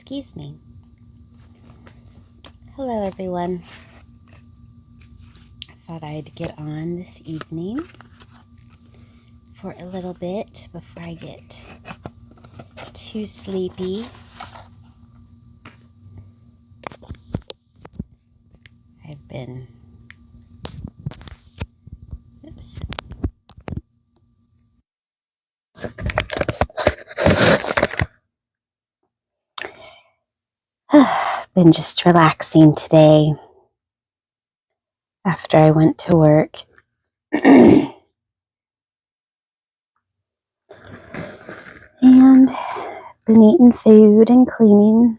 Excuse me. Hello, everyone. I thought I'd get on this evening for a little bit before I get too sleepy. I've been, been just relaxing today after I went to work. And been eating food and cleaning.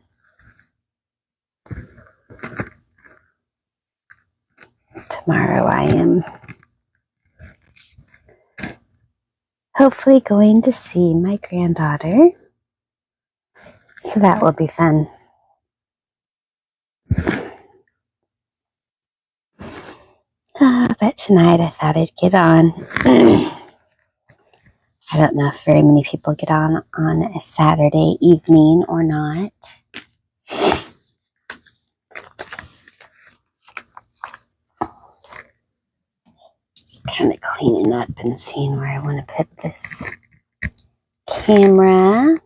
Tomorrow I am hopefully going to see my granddaughter, so that will be fun. But tonight I thought I'd get on. I don't know if very many people get on a Saturday evening or not. Just kind of cleaning up and seeing where I want to put this camera.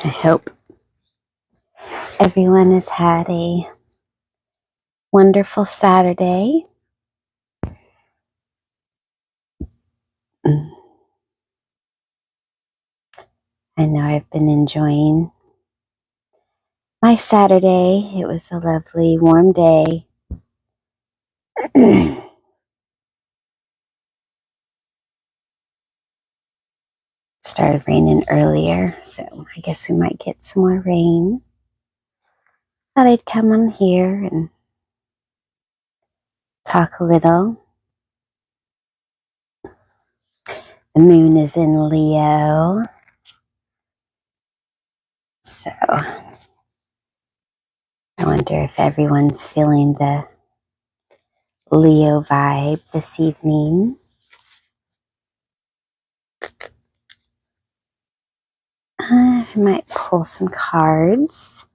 I hope everyone has had a wonderful Saturday. I know I've been enjoying my Saturday. It was a lovely warm day. Started raining earlier, so I guess we might get some more rain. Thought I'd come on here and talk a little. The moon is in Leo, so I wonder if everyone's feeling the Leo vibe this evening. I might pull some cards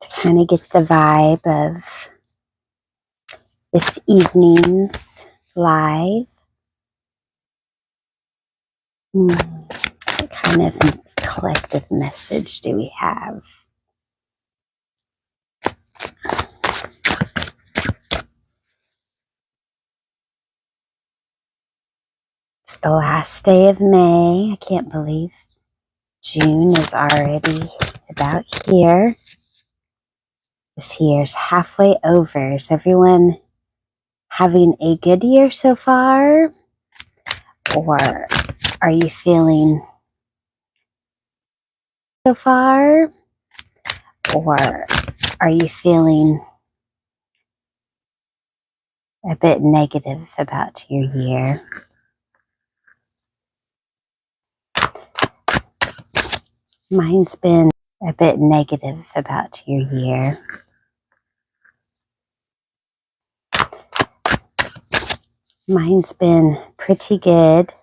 to kind of get the vibe of this evening's live. What kind of collective message do we have? It's the last day of May. I can't believe June is already about here. This year's halfway over. Is everyone having a good year so far? Or are you feeling so far? Or are you feeling a bit negative about your year? Mine's been a bit negative about your year. Mine's been pretty good.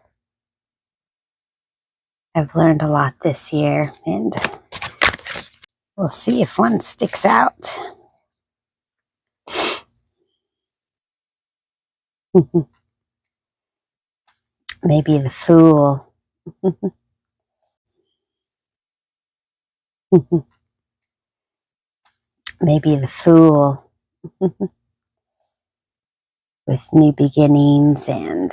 I've learned a lot this year, and we'll see if one sticks out. Maybe the Fool. Maybe the Fool. With new beginnings and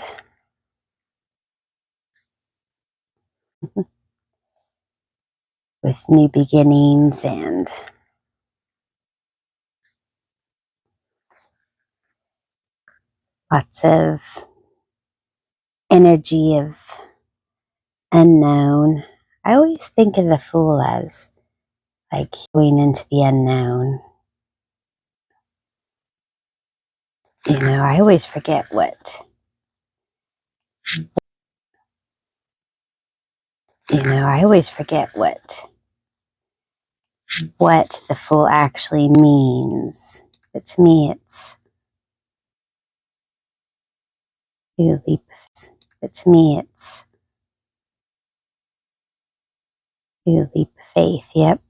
lots of energy of unknown. I always think of the Fool as like going into the unknown. You know, I always forget what the Fool actually means. But to me, it's you leap But to me, it's do a leap of faith. Yep.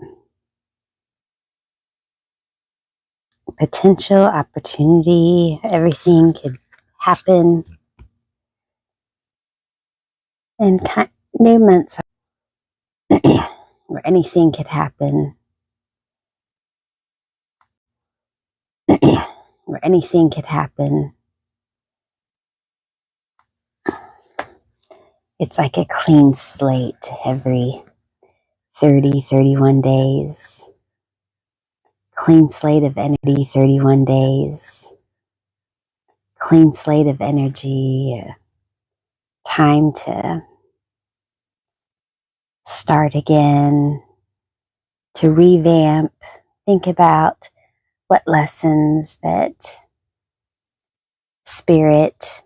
Potential, opportunity, everything could happen. And new months, or anything could happen. Or anything could happen. It's like a clean slate every 30, 31 days. Clean slate of energy, 31 days. Clean slate of energy. Time to start again. To revamp. Think about what lessons that Spirit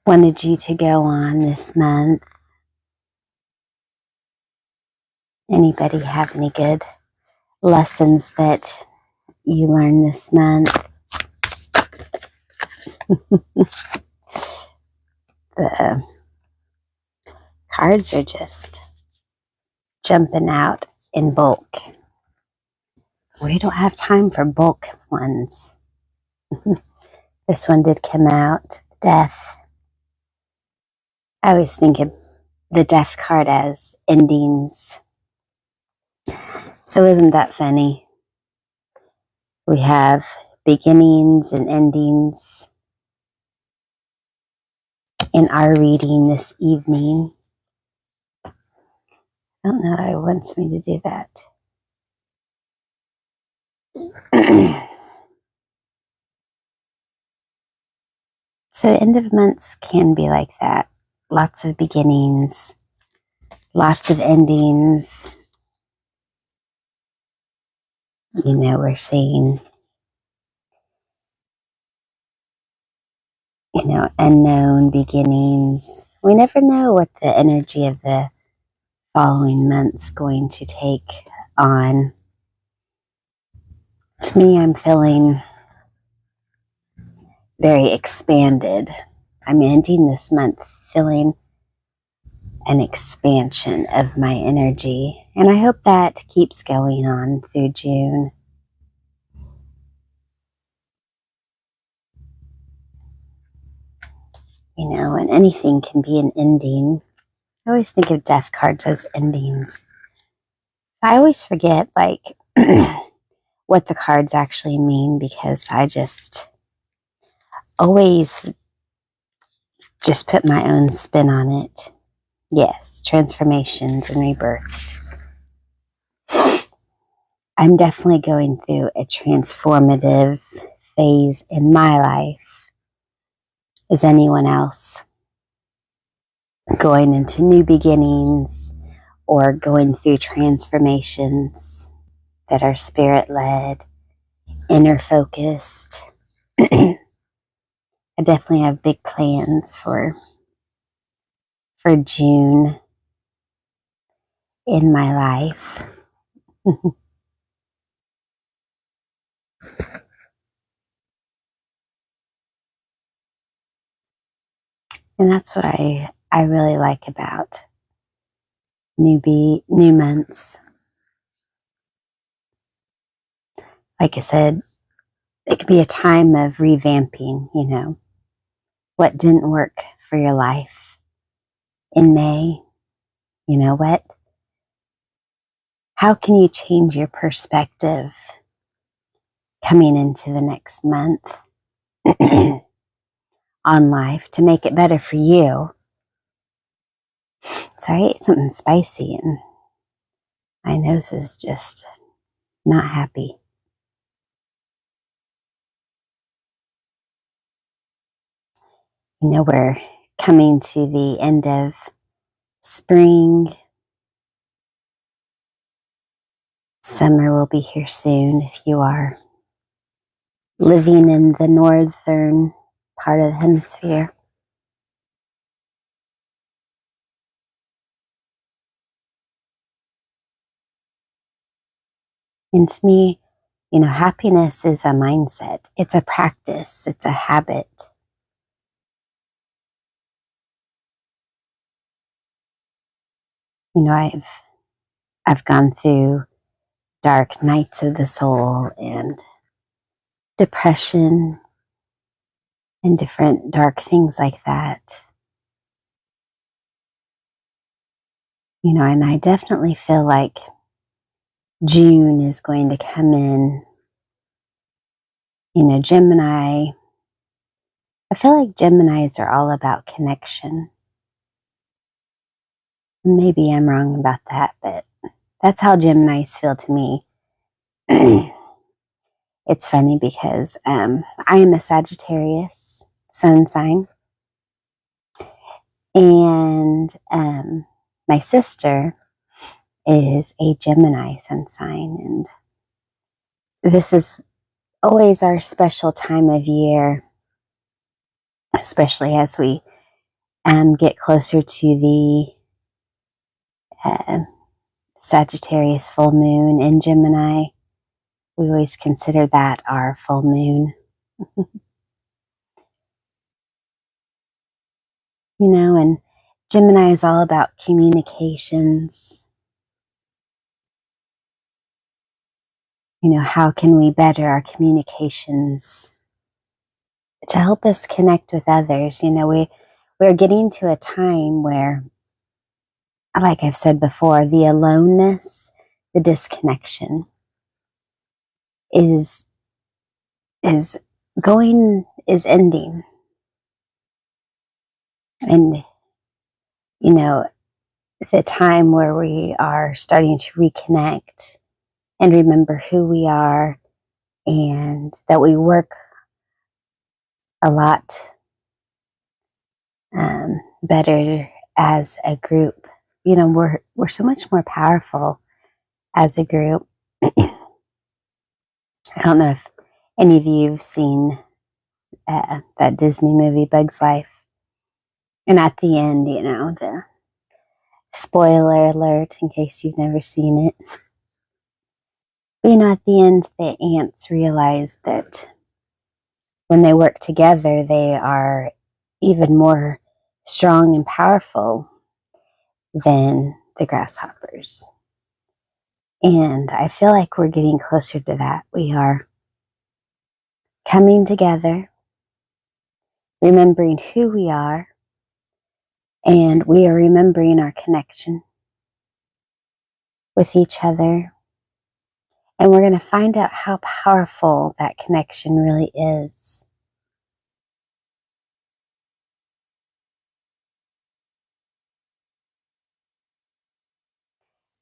wanted you to go on this month. Anybody have any good lessons that you learned this month? The cards are just jumping out in bulk. We don't have time for bulk ones. This one did come out, death. I always think of the death card as endings. So isn't that funny? We have beginnings and endings in our reading this evening. I don't know how it wants me to do that. So end of months can be like that. Lots of beginnings, lots of endings. You know, we're seeing, unknown beginnings. We never know what the energy of the following month's going to take on. To me, I'm feeling very expanded. I'm ending this month feeling an expansion of my energy. And I hope that keeps going on through June. And anything can be an ending. I always think of death cards as endings. I always forget, what the cards actually mean because I always just put my own spin on it. Yes, transformations and rebirths. I'm definitely going through a transformative phase in my life. Is anyone else going into new beginnings or going through transformations that are spirit-led, inner-focused? I definitely have big plans for June in my life. And that's what I really like about new months. Like I said, it could be a time of revamping, what didn't work for your life in May. You know what? How can you change your perspective coming into the next month on life to make it better for you? Sorry, I ate something spicy and my nose is just not happy. We're coming to the end of spring. Summer will be here soon if you are living in the northern part of the hemisphere. And to me, You know, happiness is a mindset. It's a practice. It's a habit. You know, I've gone through dark nights of the soul and depression and different dark things like that. You know, and I definitely feel like June is going to come in. You know, Gemini, I feel like Geminis are all about connection. Maybe I'm wrong about that, but that's how Geminis feel to me. It's funny because I am a Sagittarius sun sign, and my sister is a Gemini sun sign, and this is always our special time of year, especially as we get closer to the Sagittarius full moon in Gemini. We always consider that our full moon. You know, and Gemini is all about communications. You know, how can we better our communications to help us connect with others? You know, we're getting to a time where, like I've said before, the aloneness, the disconnection is ending. And, you know, the time where we are starting to reconnect and remember who we are, and that we work a lot better as a group. You know, we're so much more powerful as a group. I don't know if any of you have seen that Disney movie Bug's Life, and at the end, you know, the spoiler alert in case you've never seen it. But, you know, at the end, the ants realize that when they work together, they are even more strong and powerful than the grasshoppers. And I feel like we're getting closer to that. We are coming together, remembering who we are, and we are remembering our connection with each other. And we're going to find out how powerful that connection really is.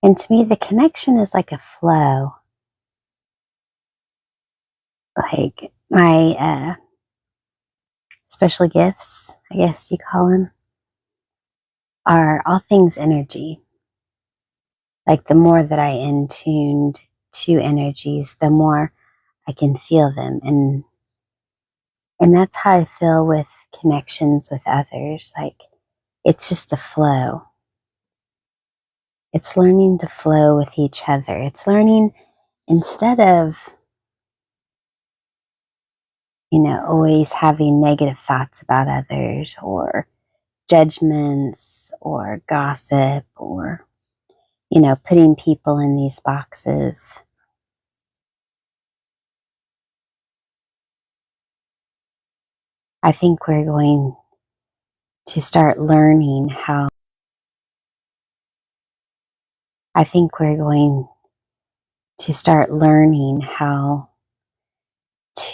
And to me, the connection is like a flow. Like my special gifts, I guess you call them, are all things energy. Like the more that I am tuned to energies, the more I can feel them. And that's how I feel with connections with others. Like it's just a flow. It's learning to flow with each other. It's learning, instead of, you know, always having negative thoughts about others, or judgments, or gossip, or, you know, putting people in these boxes. I think we're going to start learning how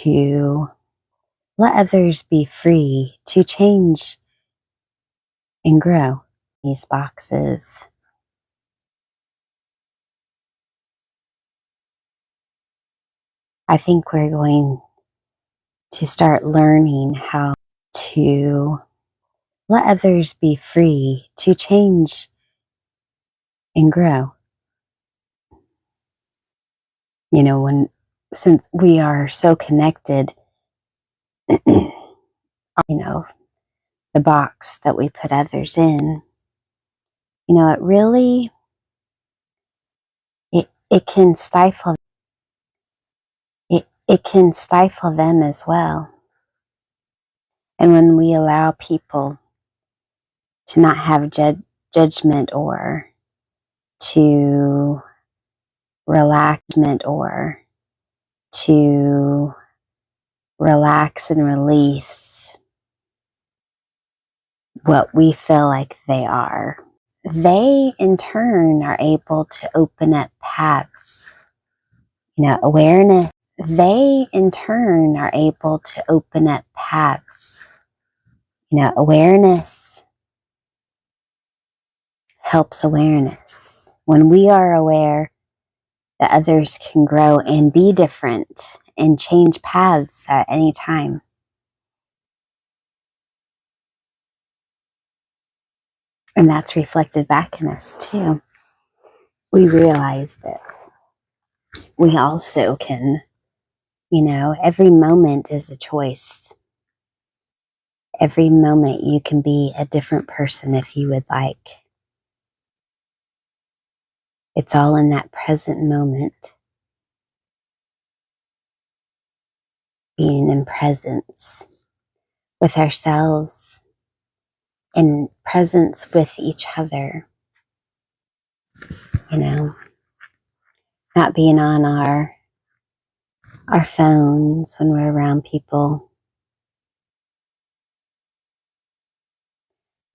to let others be free to change and grow these boxes. I think we're going to start learning how to let others be free to change and grow. You know, since we are so connected, you know, the box that we put others in, you know, it really, it can stifle it can stifle them as well. And when we allow people to not have judgment or to relaxment or to relax and release what we feel like they are, they in turn are able to open up paths. Awareness. They in turn are able to open up paths. Awareness helps awareness. When we are aware that others can grow and be different and change paths at any time, and that's reflected back in us too, we realize that we also can, every moment is a choice. Every moment you can be a different person if you would like. It's all in that present moment. Being in presence with ourselves and presence with each other. Not being on our phones when we're around people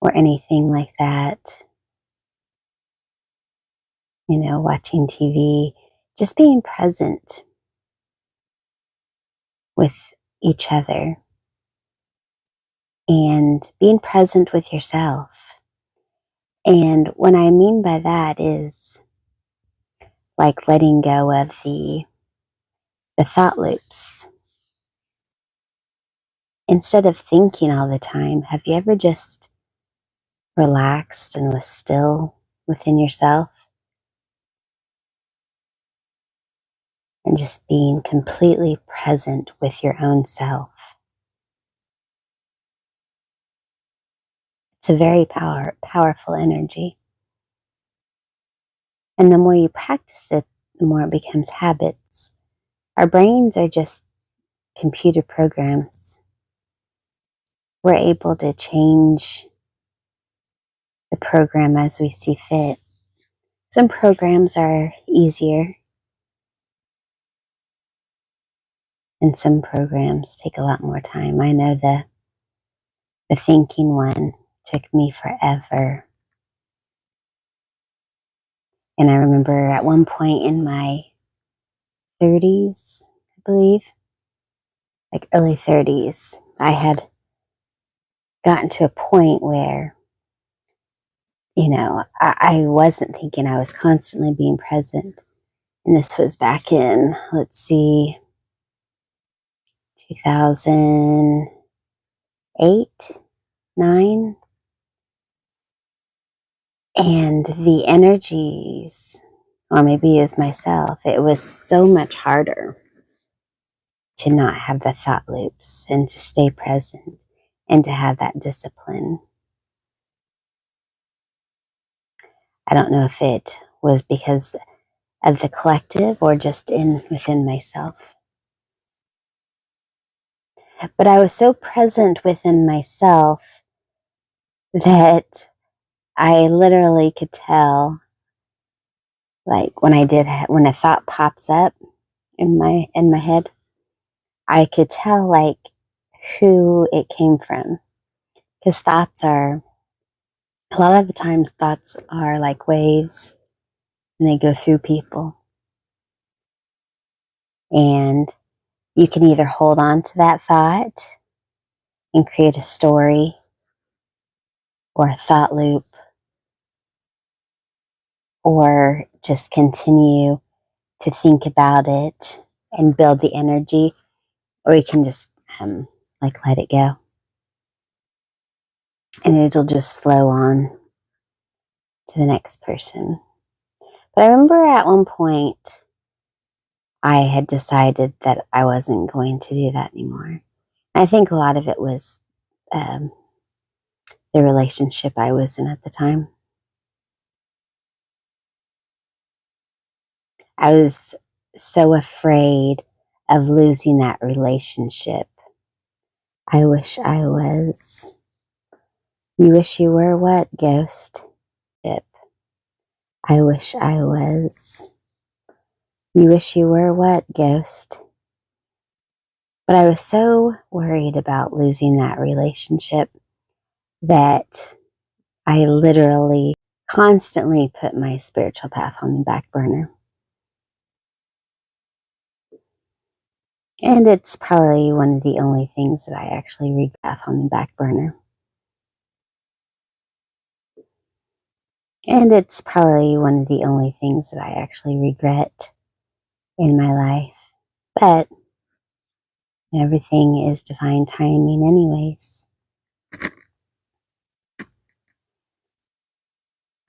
or anything like that. Watching TV, just being present with each other and being present with yourself. And what I mean by that is like letting go of the thought loops. Instead of thinking all the time, have you ever just relaxed and was still within yourself? And just being completely present with your own self. It's a very powerful energy. And the more you practice it, the more it becomes habits. Our brains are just computer programs. We're able to change the program as we see fit. Some programs are easier, and some programs take a lot more time. I know the thinking one took me forever. And I remember at one point in my 30s, I believe, like early 30s, I had gotten to a point where, I wasn't thinking, I was constantly being present. And this was back in, 2008, 9. And the energies, or maybe it was myself, it was so much harder to not have the thought loops and to stay present and to have that discipline. I don't know if it was because of the collective or just within myself. But I was so present within myself that I literally could tell, like when a thought pops up in my head, I could tell like who it came from. Because a lot of the times thoughts are like waves and they go through people. And you can either hold on to that thought and create a story or a thought loop, or just continue to think about it and build the energy, or you can just let it go. And it'll just flow on to the next person. But I remember at one point, I had decided that I wasn't going to do that anymore. I think a lot of it was the relationship I was in at the time. I was so afraid of losing that relationship. I wish I was. You wish you were what, ghost? I wish I was. You wish you were what, ghost? But I was so worried about losing that relationship that I literally constantly put my spiritual path on the back burner. And it's probably one of the only things that I actually regret on the back burner. And it's probably one of the only things that I actually regret in my life. But everything is divine timing anyways.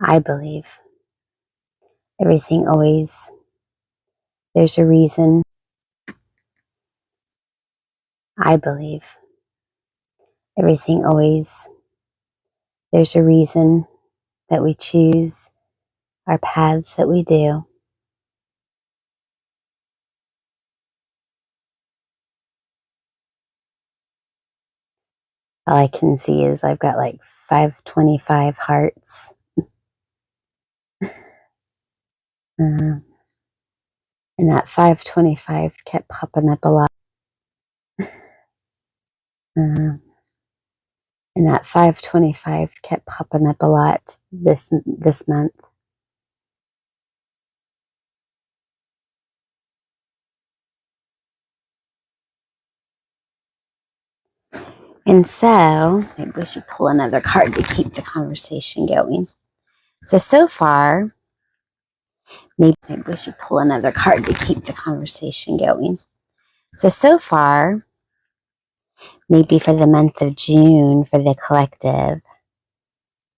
I believe everything always, there's a reason. I believe everything always, there's a reason that we choose our paths that we do. All I can see is I've got like 525 hearts. And that 525 kept popping up a lot. And that 525 kept popping up a lot this month. And so, maybe we should pull another card to keep the conversation going. So far, maybe we should pull another card to keep the conversation going. So far, maybe for the month of June, for the collective,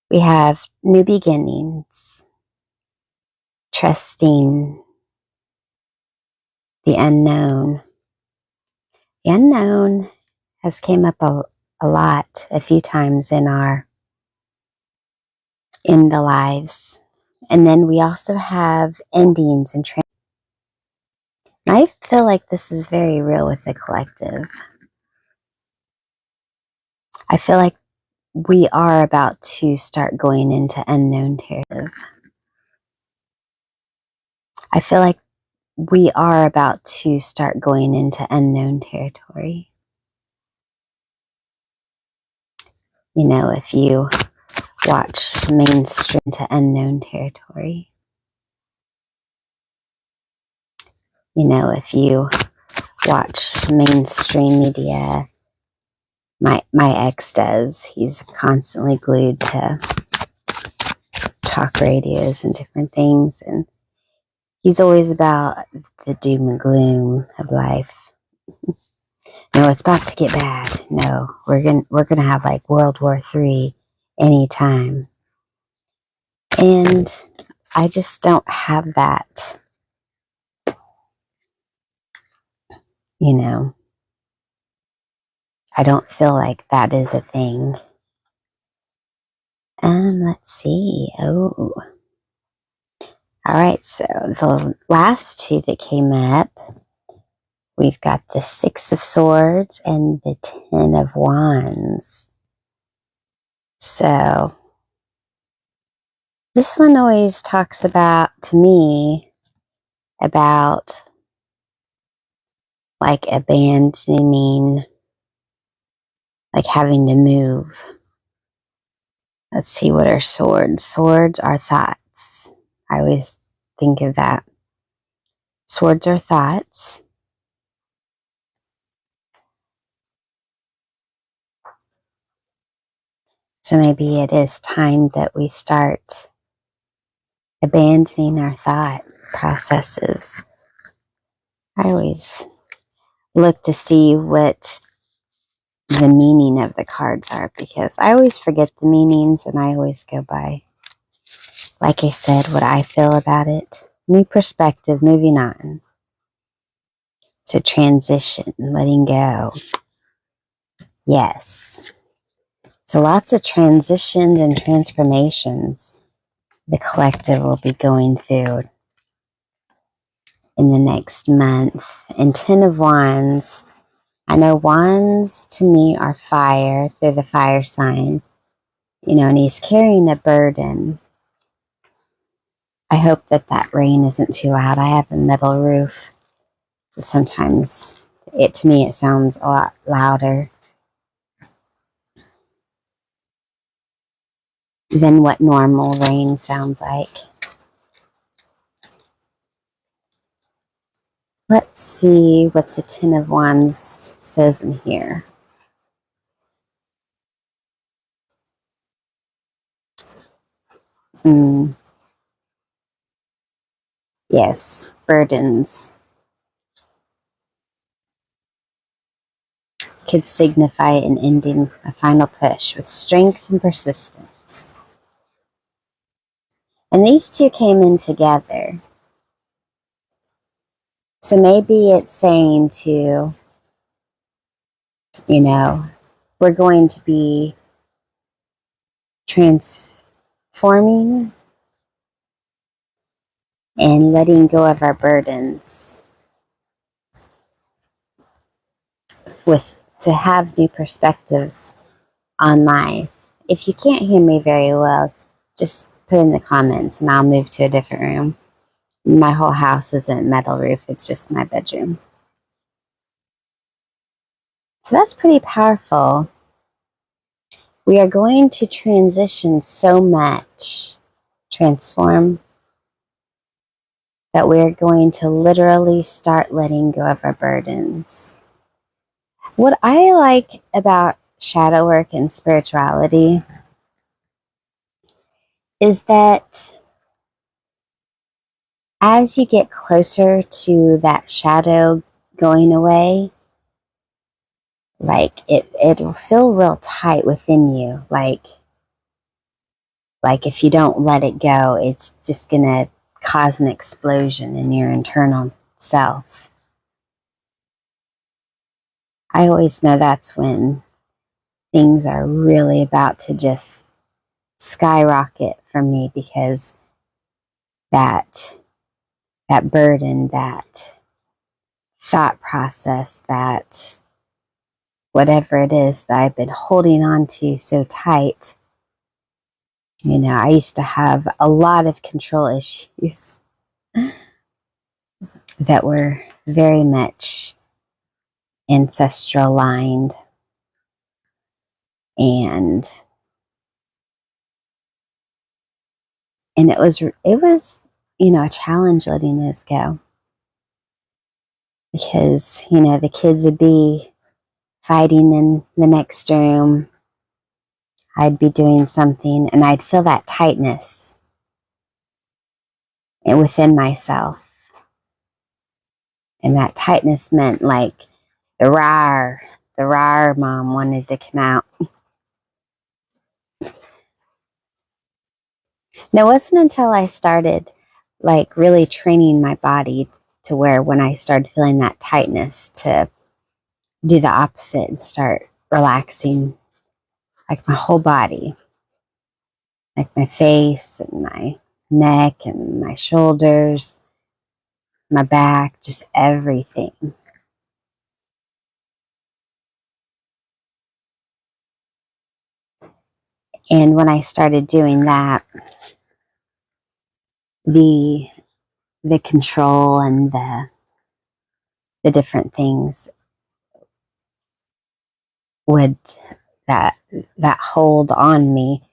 we have new beginnings, trusting the unknown. The unknown has came up a few times in the lives. And then we also have endings and I feel like this is very real with the collective. I feel like we are about to start going into unknown territory. I feel like we are about to start going into unknown territory. You know, if you watch mainstream to unknown territory. You know, if you watch mainstream media, my ex does. He's constantly glued to talk radios and different things, and he's always about the doom and gloom of life. No, it's about to get bad. No, we're gonna have like World War III anytime. And I just don't have that, you know. I don't feel like that is a thing. Let's see. Oh. Alright, so the last two that came up, we've got the Six of Swords and the Ten of Wands. So, this one always talks about, to me, about like abandoning, like having to move. Let's see, what are swords? Swords are thoughts. I always think of that. Swords are thoughts. So maybe it is time that we start abandoning our thought processes. I always look to see what the meaning of the cards are, because I always forget the meanings and I always go by, like I said, what I feel about it. New perspective, moving on. So transition, letting go. Yes. So lots of transitions and transformations the collective will be going through. in the next month. And 10 of Wands, I know wands to me are fire, they're the fire sign, and he's carrying a burden. I hope that rain isn't too loud. I have a metal roof, so sometimes to me it sounds a lot louder than what normal rain sounds like. Let's see what the 10 of Wands says in here. Yes, burdens could signify an ending, a final push with strength and persistence. And these two came in together. So maybe it's saying to, we're going to be transforming and letting go of our burdens to have new perspectives on life. If you can't hear me very well, just put in the comments and I'll move to a different room. My whole house isn't metal roof, it's just my bedroom. So that's pretty powerful. We are going to transition so much, transform, that we're going to literally start letting go of our burdens. What I like about shadow work and spirituality is that as you get closer to that shadow going away, like it'll feel real tight within you. Like if you don't let it go, it's just gonna cause an explosion in your internal self. I always know that's when things are really about to just skyrocket for me, because that burden, that thought process, that whatever it is that I've been holding on to so tight, I used to have a lot of control issues that were very much ancestral lined, and it was a challenge letting those go, because the kids would be fighting in the next room, I'd be doing something, and I'd feel that tightness within myself, and that tightness meant like the rawr mom wanted to come out. And it wasn't until I started really training my body to where when I started feeling that tightness, to do the opposite and start relaxing my whole body, my face and my neck and my shoulders, my back, just everything. And when I started doing that, the control and the different things would that hold on me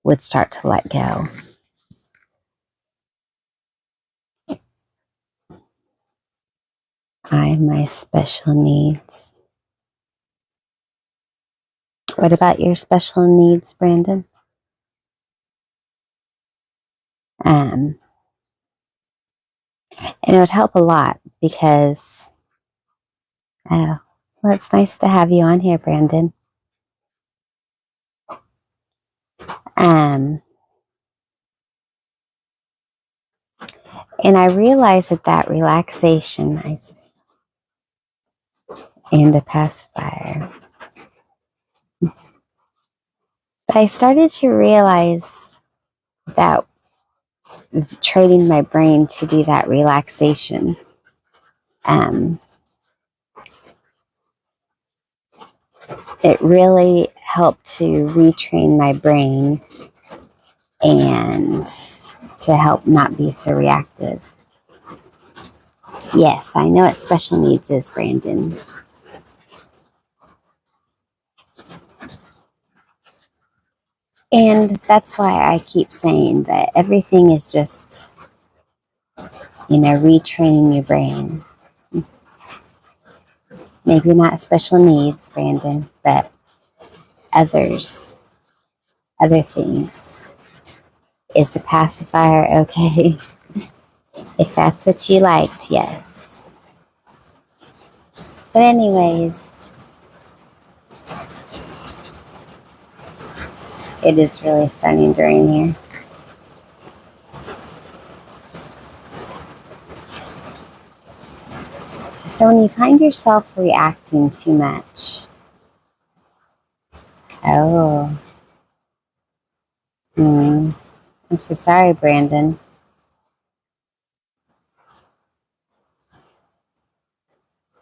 would start to let go. My special needs. What about your special needs, Brandon? And it would help a lot, because well, it's nice to have you on here, Brandon. And I realized that relaxation and a pacifier. But I started to realize that training my brain to do that relaxation. It really helped to retrain my brain and to help not be so reactive. Yes, I know what special needs is, Brandon. And that's why I keep saying that everything is just, retraining your brain. Maybe not special needs, Brandon, but other things. Is a pacifier okay? If that's what you liked, yes. But anyways, it is really starting to rain here. So when you find yourself reacting too much, I'm so sorry, Brandon.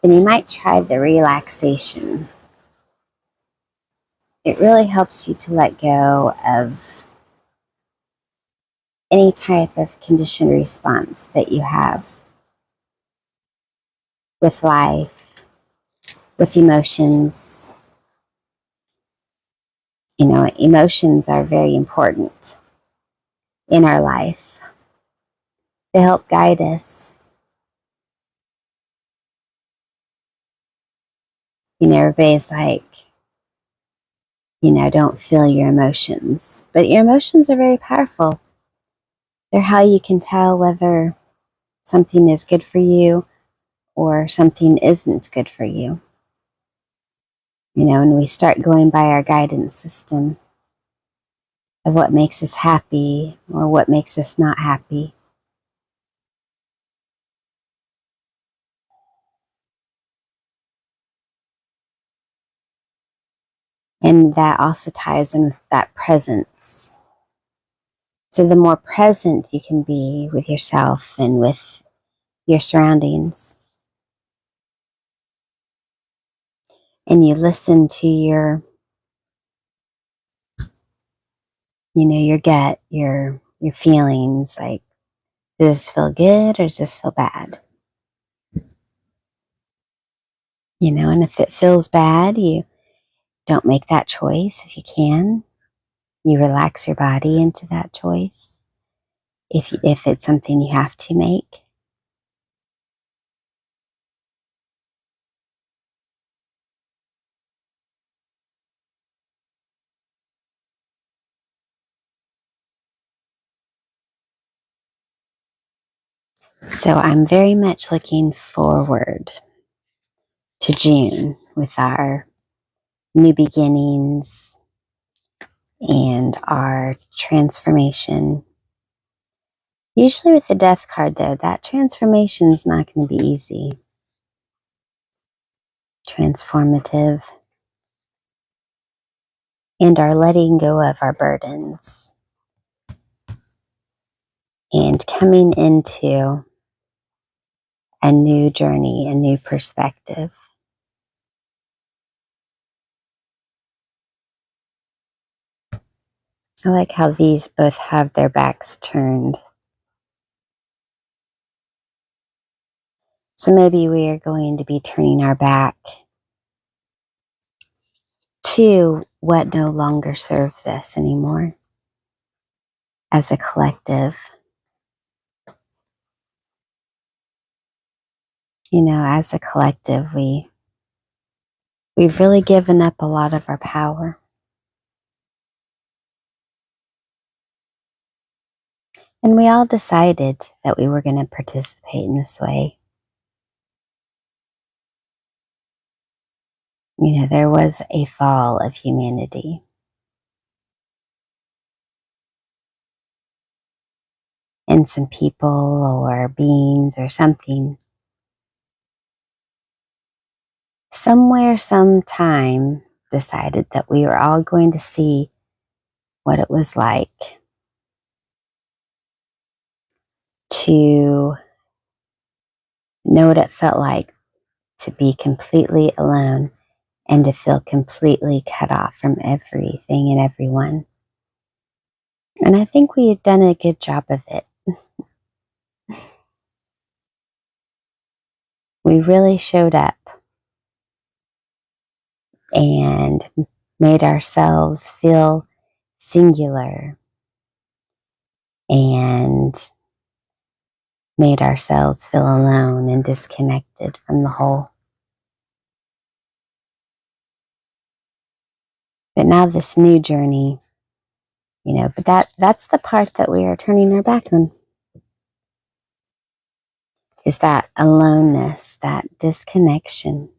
Then you might try the relaxation. It really helps you to let go of any type of conditioned response that you have with life, with emotions. Emotions are very important in our life. They help guide us. Everybody's like, don't feel your emotions. But your emotions are very powerful. They're how you can tell whether something is good for you or something isn't good for you. And we start going by our guidance system of what makes us happy or what makes us not happy. And that also ties in with that presence. So the more present you can be with yourself and with your surroundings, and you listen to your gut, your feelings, like, does this feel good or does this feel bad? And if it feels bad, you don't make that choice if you can. You relax your body into that choice if it's something you have to make. So I'm very much looking forward to June with our new beginnings and our transformation. Usually with the death card, though, that transformation is not going to be easy. Transformative. And our letting go of our burdens. And coming into a new journey, a new perspective. I like how these both have their backs turned. So maybe we are going to be turning our back to what no longer serves us anymore as a collective. As a collective, we've really given up a lot of our power. And we all decided that we were going to participate in this way. There was a fall of humanity. And some people or beings or something, somewhere, sometime, decided that we were all going to see what it was like to know what it felt like to be completely alone and to feel completely cut off from everything and everyone. And I think we had done a good job of it. We really showed up and made ourselves feel singular and made ourselves feel alone and disconnected from the whole. But now this new journey, but that's the part that we are turning our back on, is that aloneness, that disconnection.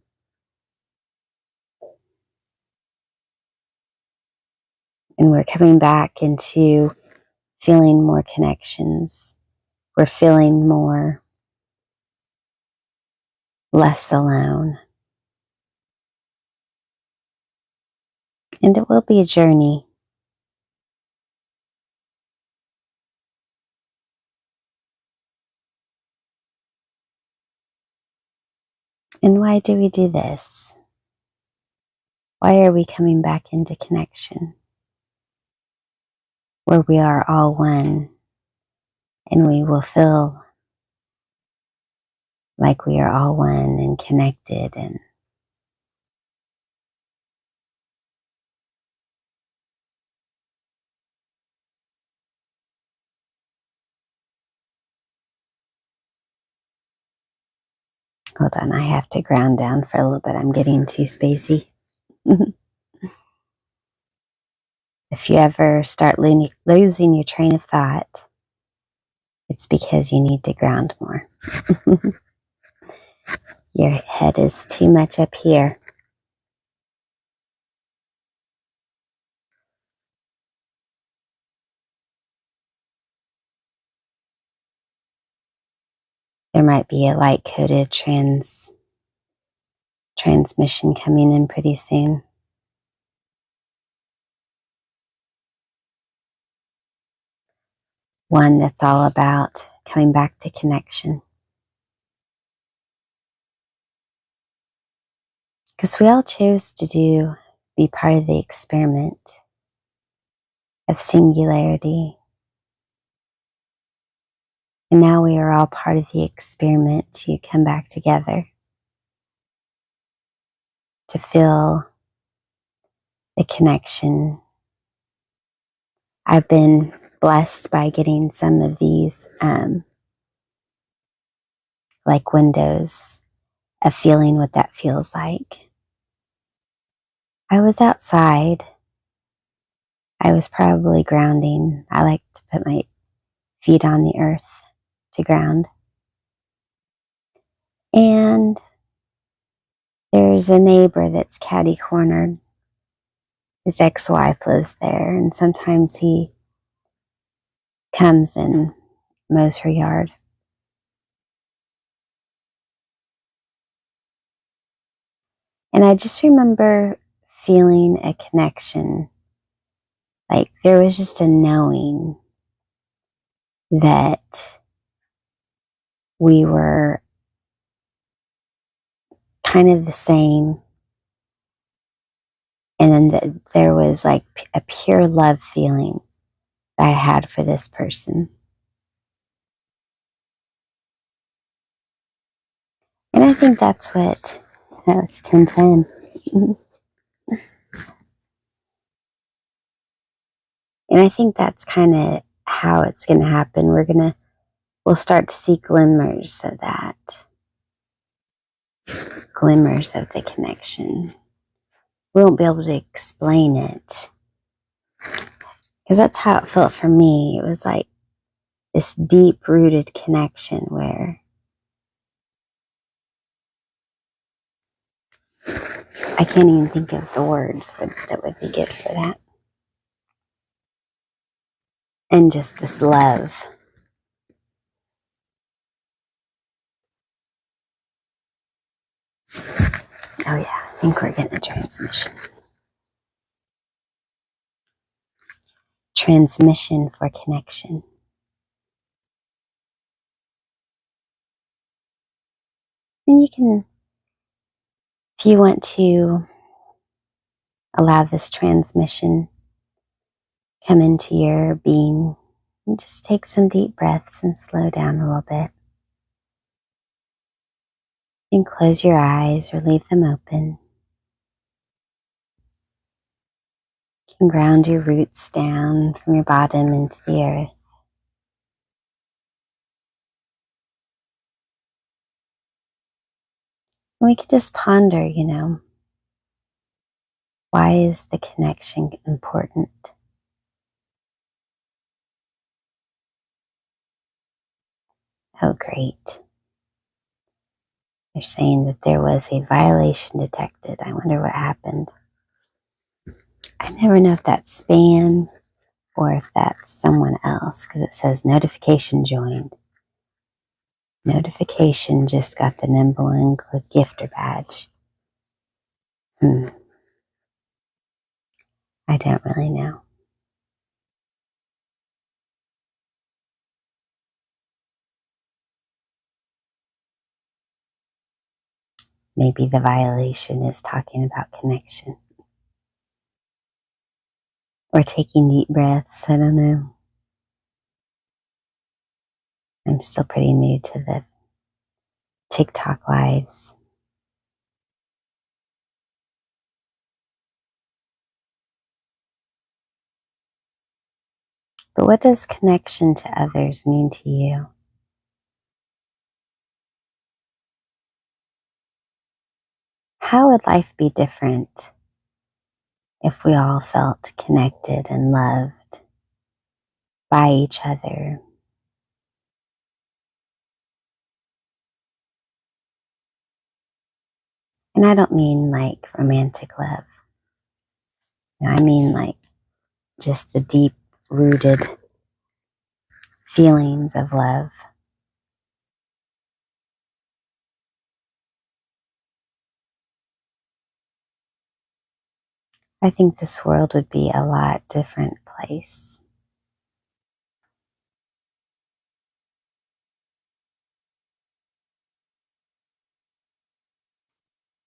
And we're coming back into feeling more connections. We're feeling more less alone. And it will be a journey. And why do we do this? Why are we coming back into connection? Where we are all one, and we will feel like we are all one and connected. And hold on, I have to ground down for a little bit. I'm getting too spacey. If you ever start losing your train of thought, it's because you need to ground more. Your head is too much up here. There might be a light-coded transmission coming in pretty soon. One that's all about coming back to connection. Because we all chose to be part of the experiment of singularity. And now we are all part of the experiment to come back together, to feel the connection. I've been blessed by getting some of these windows of feeling what that feels like. I was outside. I was probably grounding. I like to put my feet on the earth to ground. And there's a neighbor that's catty-cornered. His ex-wife lives there, and sometimes he comes and mows her yard. And I just remember feeling a connection. Like there was just a knowing that we were kind of the same. And then there was like a pure love feeling that I had for this person. And I think that's what, it's 10:10. And I think that's kind of how it's going to happen. We'll start to see glimmers of that. Glimmers of the connection. We won't be able to explain it. Because that's how it felt for me. It was like this deep-rooted connection where I can't even think of the words that would be good for that. And just this love. Oh yeah, I think we're getting a transmission. Transmission for connection. And you can, if you want to allow this transmission come into your being, and just take some deep breaths and slow down a little bit. You can close your eyes or leave them open. You can ground your roots down from your bottom into the earth. And we can just ponder, why is the connection important? Oh, great. They're saying that there was a violation detected. I wonder what happened. I never know if that's spam or if that's someone else, because it says notification joined. Notification just got the Nimble and Click gifter badge. I don't really know. Maybe the violation is talking about connection. Or taking deep breaths. I don't know. I'm still pretty new to the TikTok lives. But what does connection to others mean to you? How would life be different if we all felt connected and loved by each other? And I don't mean like romantic love. I mean like just the deep rooted feelings of love. I think this world would be a lot different place.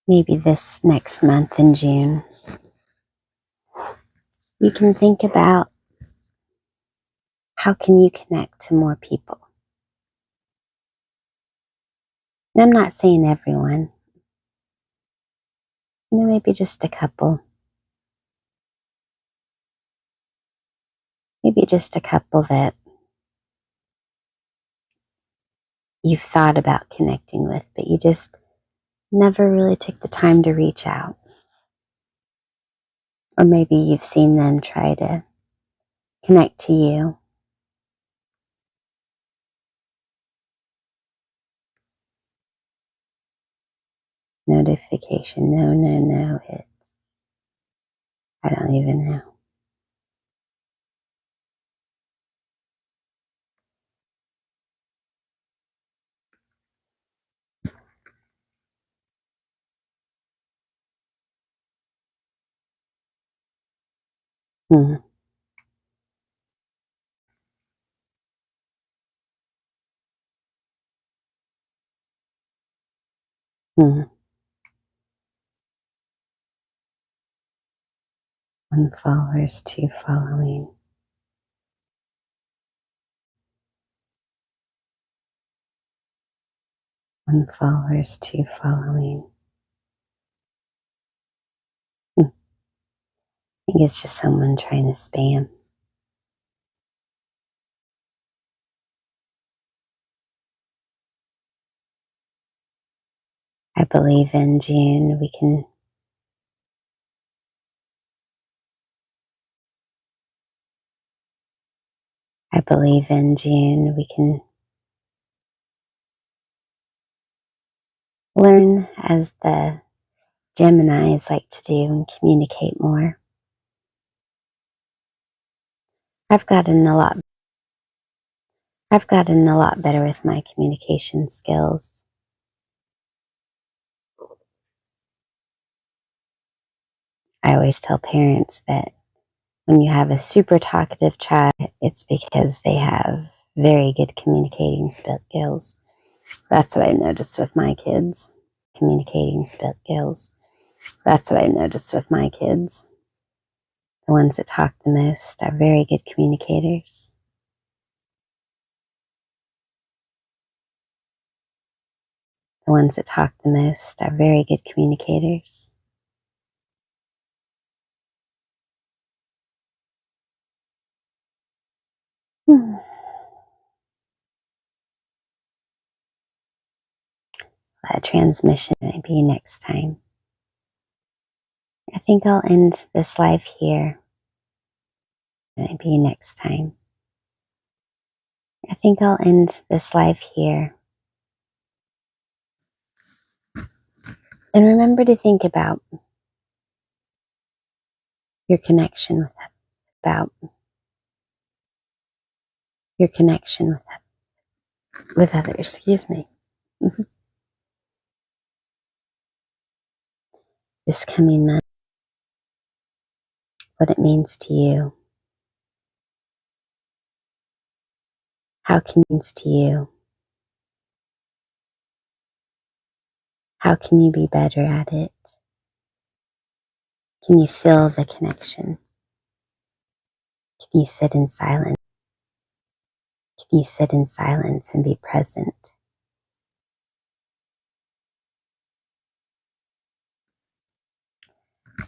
Maybe this next month in June, you can think about how can you connect to more people. And I'm not saying everyone. Maybe just a couple. Maybe just a couple that you've thought about connecting with, but you just never really took the time to reach out. Or maybe you've seen them try to connect to you. Notification, no, I don't even know. One followers, two following. One followers, two following. I think it's just someone trying to spam. I believe in June we can learn, as the Geminis like to do, and communicate more. I've gotten a lot better with my communication skills. I always tell parents that when you have a super talkative child, it's because they have very good communicating skills. That's what I've noticed with my kids. Communicating skills. That's what I've noticed with my kids. The ones that talk the most are very good communicators. The ones that talk the most are very good communicators. That transmission maybe next time. I think I'll end this live here. Maybe next time. I think I'll end this live here. And remember to think about your connection with others. Excuse me. This coming month, what it means to you, how it means to you, how can you be better at it? Can you feel the connection? Can you sit in silence? Can you sit in silence and be present?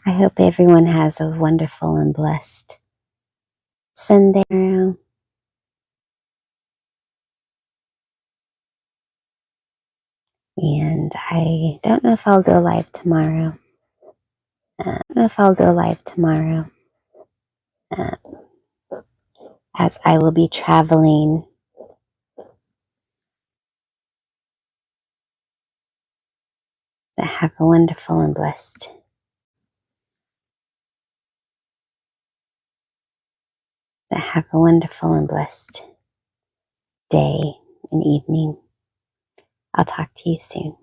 I hope everyone has a wonderful and blessed Sunday. And I don't know if I'll go live tomorrow. As I will be traveling. Have a wonderful and blessed day and evening. I'll talk to you soon.